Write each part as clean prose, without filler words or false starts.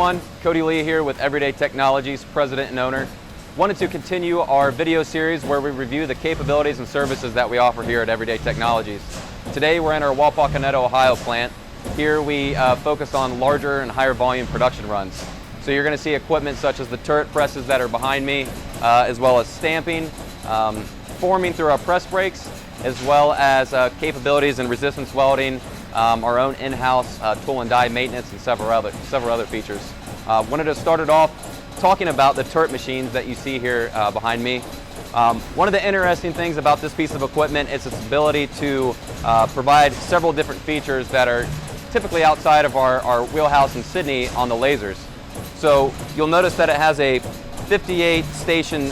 everyone, Cody Lee here with Everyday Technologies, President and Owner. Wanted to continue our video series where we review the capabilities and services that we offer here at Everyday Technologies. Today we're in our Wapak, Ohio plant. Here we focus on larger and higher volume production runs. So you're going to see equipment such as the turret presses that are behind me, as well as stamping, forming through our press brakes, as well as capabilities in resistance welding, our own in-house tool and die maintenance, and several other features. Wanted to start it off talking about the turret machines that you see here behind me. One of the interesting things about this piece of equipment is its ability to provide several different features that are typically outside of our wheelhouse in Sydney on the lasers. So you'll notice that it has a 58 station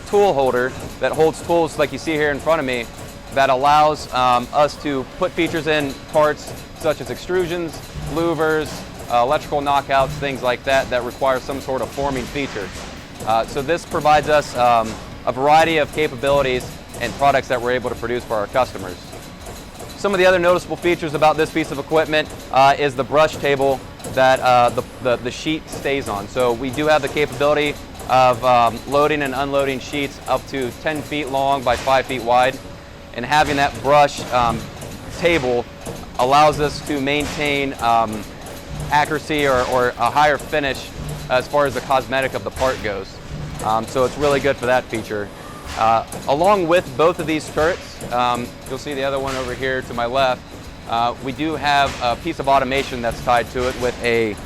tool holder that holds tools like you see here in front of me, that allows us to put features in parts such as extrusions, louvers, electrical knockouts, things like that that require some sort of forming feature. So this provides us a variety of capabilities and products that we're able to produce for our customers. Some of the other noticeable features about this piece of equipment is the brush table that the sheet stays on. So we do have the capability of loading and unloading sheets up to 10 feet long by 5 feet wide. And having that brush table allows us to maintain accuracy or a higher finish as far as the cosmetic of the part goes. So it's really good for that feature. Along with both of these turrets, you'll see the other one over here to my left, we do have a piece of automation that's tied to it with a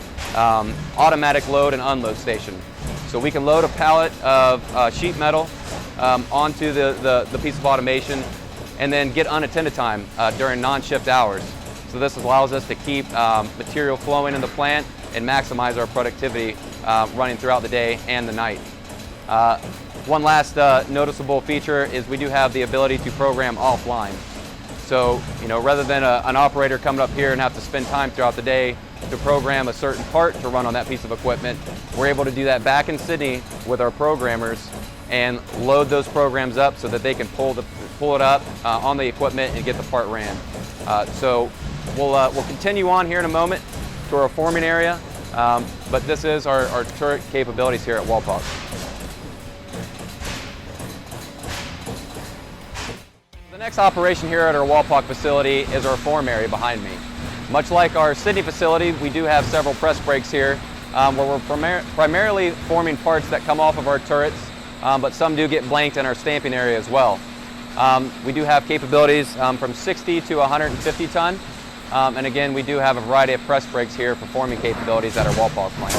automatic load and unload station. So we can load a pallet of sheet metal onto the piece of automation and then get unattended time during non-shift hours. So this allows us to keep material flowing in the plant and maximize our productivity running throughout the day and the night. One last noticeable feature is we do have the ability to program offline. So, rather than an operator coming up here and have to spend time throughout the day to program a certain part to run on that piece of equipment, we're able to do that back in Sydney with our programmers and load those programs up so that they can pull it up on the equipment and get the part ran. So we'll continue on here in a moment to our forming area, but this is our turret capabilities here at Wapak. The next operation here at our Wapak facility is our form area behind me. Much like our Sydney facility, we do have several press brakes here where we're primarily forming parts that come off of our turrets, but some do get blanked in our stamping area as well. We do have capabilities from 60 to 150 ton, and again, we do have a variety of press brakes here for forming capabilities at our Wapak plant.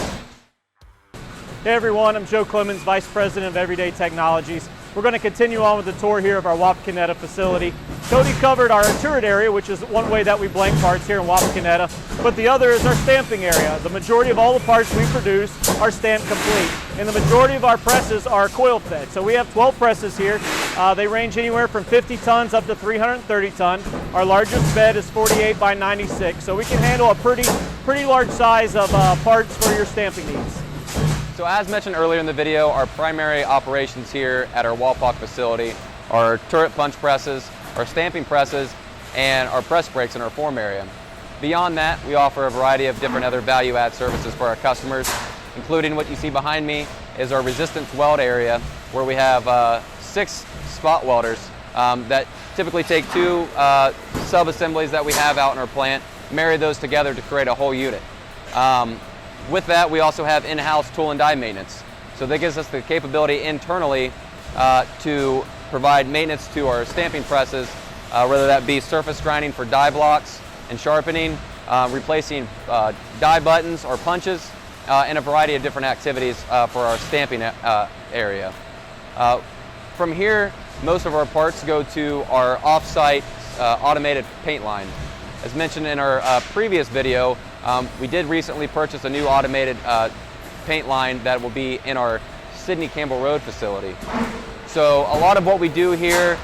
Hey everyone, I'm Joe Clemens, Vice President of Everyday Technologies. We're going to continue on with the tour here of our Wapak facility. Cody covered our turret area, which is one way that we blank parts here in Wapak, but the other is our stamping area. The majority of all the parts we produce are stamped complete, and the majority of our presses are coil fed. So we have 12 presses here. They range anywhere from 50 tons up to 330 ton. Our largest bed is 48 by 96, so we can handle a pretty large size of parts for your stamping needs. So as mentioned earlier in the video, our primary operations here at our Wapak facility are turret punch presses, our stamping presses, and our press brakes in our form area. Beyond that, we offer a variety of different other value-add services for our customers, including what you see behind me is our resistance weld area, where we have 6 spot welders that typically take 2 sub-assemblies that we have out in our plant, marry those together to create a whole unit. With that, we also have in-house tool and die maintenance. So that gives us the capability internally to provide maintenance to our stamping presses, whether that be surface grinding for die blocks and sharpening, replacing die buttons or punches, and a variety of different activities for our stamping area. From here, most of our parts go to our off-site automated paint line. As mentioned in our previous video, we did recently purchase a new automated paint line that will be in our Sydney Campbell Road facility. So a lot of what we do here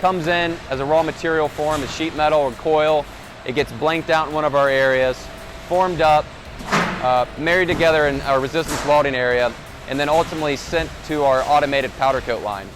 comes in as a raw material form as sheet metal or coil. It gets blanked out in one of our areas, formed up, married together in our resistance welding area, and then ultimately sent to our automated powder coat line.